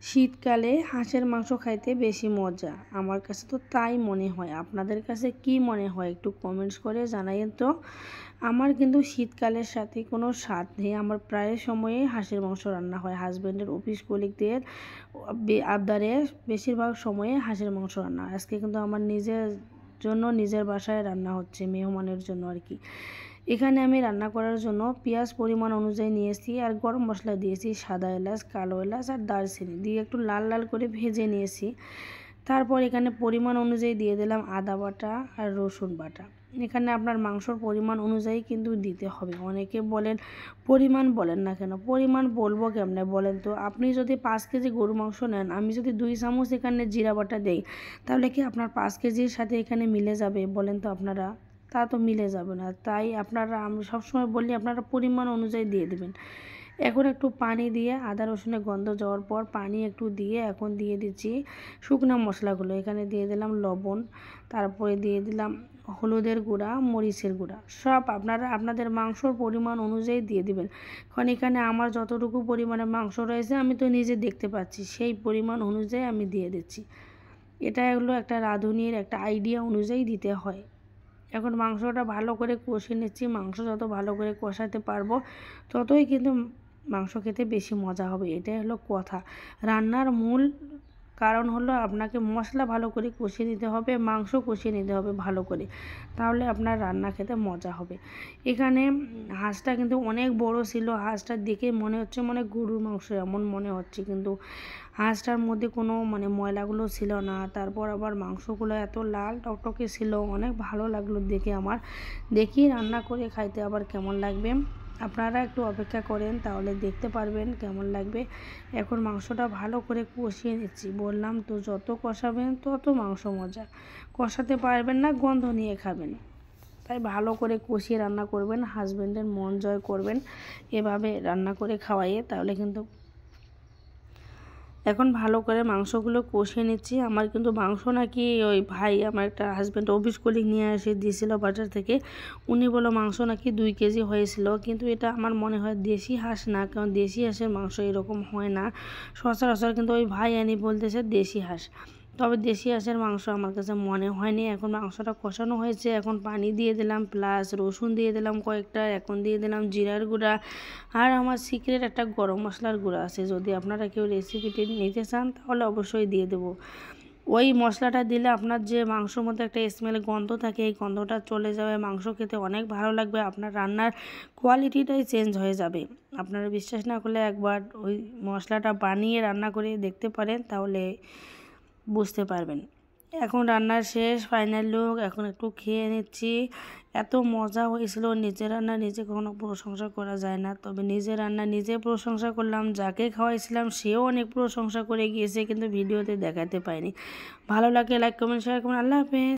শীতকালে হাঁসের মাংস খাইতে বেশি মজা, আমার কাছে তো তাই মনে হয়। আপনাদের কাছে কি মনে হয় একটু কমেন্টস করে জানাইন তো। আমার কিন্তু শীতকালের সাথে কোনো স্বাদ নেই। আমার প্রায় সময়ে হাঁসের মাংস রান্না হয়। হাজব্যান্ডের অফিস কলিগদের আবদারে বেশিরভাগ সময়ে হাঁসের মাংস রান্না হয়। আজকে কিন্তু আমার নিজের জন্য নিজের বাসায় রান্না হচ্ছে, মেহমানের জন্য আর কি। এখানে আমি রান্না করার জন্য পেঁয়াজ পরিমাণ অনুযায়ী নিয়েছি, আর গরম মশলা দিয়েছি, সাদা এলাচ, কালো এলাচ আর দারচিনি দিয়ে একটু লাল লাল করে ভেজে নিয়েছি। তারপর এখানে পরিমাণ অনুযায়ী দিয়ে দিলাম আদা বাটা আর রসুন বাটা। এখানে আপনার মাংসর পরিমাণ অনুযায়ী কিন্তু দিতে হবে। অনেকে বলেন পরিমাণ বলেন না কেন, পরিমাণ বলবো কেমনে বলেন তো। আপনি যদি 5 কেজি গরু মাংস নেন, আমি যদি 2 চামচ এখানে জিরা বাটা দেই, তাহলে কি আপনার 5 কেজির সাথে এখানে মিলে যাবে বলেন তো আপনারা? তা তো মিলে যাবে না। তাই আপনারা, আমি সবসময় বলি আপনারা পরিমাণ অনুযায়ী দিয়ে দেবেন। এখন একটু পানি দিয়ে আদা রসুনের গন্ধ যাওয়ার পর পানি একটু দিয়ে এখন দিয়ে দিচ্ছি শুকনো মশলাগুলো। এখানে দিয়ে দিলাম লবণ, তারপরে দিয়ে দিলাম হলুদের গুঁড়া, মরিচের গুঁড়া, সব আপনারা আপনাদের মাংসর পরিমাণ অনুযায়ী দিয়ে দিবেন। কারণ এখানে আমার যতটুকু পরিমাণে মাংস রয়েছে আমি তো নিজে দেখতে পাচ্ছি, সেই পরিমাণ অনুযায়ী আমি দিয়ে দিচ্ছি। এটা হলো একটা রাঁধুনির একটা আইডিয়া অনুযায়ী দিতে হয়। এখন মাংসটা ভালো করে কষে নিচ্ছি। মাংস যত ভালো করে কষাতে পারবো ততই কিন্তু মাংস খেতে বেশি মজা হবে। এটাই হলো কথা। রান্নার মূল কারণ হলো আপনাকে মশলা ভালো করে কষিয়ে নিতে হবে, মাংস কষিয়ে নিতে হবে ভালো করে, তাহলে আপনার রান্না খেতে মজা হবে। এখানে হাঁসটা কিন্তু অনেক বড় ছিল। হাঁসটার দেখে মনে হচ্ছে গরুর মাংস এমন মনে হচ্ছে, কিন্তু হাঁসটার মধ্যে কোনো ময়লাগুলো ছিল না। তারপর আবার মাংসগুলো এত লাল টকটকে ছিল, অনেক ভালো লাগলো দেখে আমার। দেখি রান্না করে খাইতে আবার কেমন লাগবে। আপনারা একটু অপেক্ষা করেন, তাহলে দেখতে পারবেন কেমন লাগবে। এখন মাংসটা ভালো করে কষিয়ে নিচ্ছি। বললাম তো, যত কষাবেন তত মাংস মজা। কষাতে পারবেন না, গন্ধ নিয়ে খাবেন। তাই ভালো করে কষিয়ে রান্না করবেন, হাজব্যান্ডের মন জয় করবেন এভাবে রান্না করে খাওয়াইয়ে, তাহলে কিন্তু। এখন ভালো করে মাংসগুলো কষিয়ে নিচ্ছি। আমার কিন্তু মাংস নাকি ওই ভাই, আমার একটা হাজব্যান্ড অফিস কলিগ নিয়ে এসে দিয়েছিল বাজার থেকে। উনি বলল মাংস নাকি 2 কেজি হয়েছিল, কিন্তু এটা আমার মনে হয় দেশি হাঁস না, কারণ দেশি হাঁসের মাংস এরকম হয় না সচরাচর। কিন্তু ওই ভাই আনি বলতেছে দেশি হাঁস, তবে দেশি হাঁসের মাংস আমার কাছে মনে হয়নি। এখন মাংসটা কষানো হয়েছে, এখন পানি দিয়ে দিলাম, প্লাস রসুন দিয়ে দিলাম কয়েকটা, এখন দিয়ে দিলাম জিরার গুঁড়া, আর আমার সিক্রেট একটা গরম মশলার গুঁড়া আছে। যদি আপনারা কেউ রেসিপিটি নিতে চান তাহলে অবশ্যই দিয়ে দেবো। ওই মশলাটা দিলে আপনার যে মাংসর মধ্যে একটা স্মেল গন্ধ থাকে, এই গন্ধটা চলে যাবে, মাংস খেতে অনেক ভালো লাগবে, আপনার রান্নার কোয়ালিটিটাই চেঞ্জ হয়ে যাবে। আপনারা বিশ্বাস না করলে একবার ওই মশলাটা বানিয়ে রান্না করে দেখতে পারেন, তাহলে বুঝতে পারবেন। এখন রান্না শেষ, ফাইনাল লুক। এখন একটু খেয়ে নিচ্ছি। এত মজা হয়েছিল। নিজের রান্না নিজে কখনো প্রশংসা করা যায় না, তবে নিজের রান্না নিজে প্রশংসা করলাম। যাকে খাওয়াইছিলাম সেও অনেক প্রশংসা করে গিয়েছে, কিন্তু ভিডিওতে দেখাতে পাইনি। ভালো লাগে লাইক কমেন্ট শেয়ার করুন। আল্লাহ হাফেজ।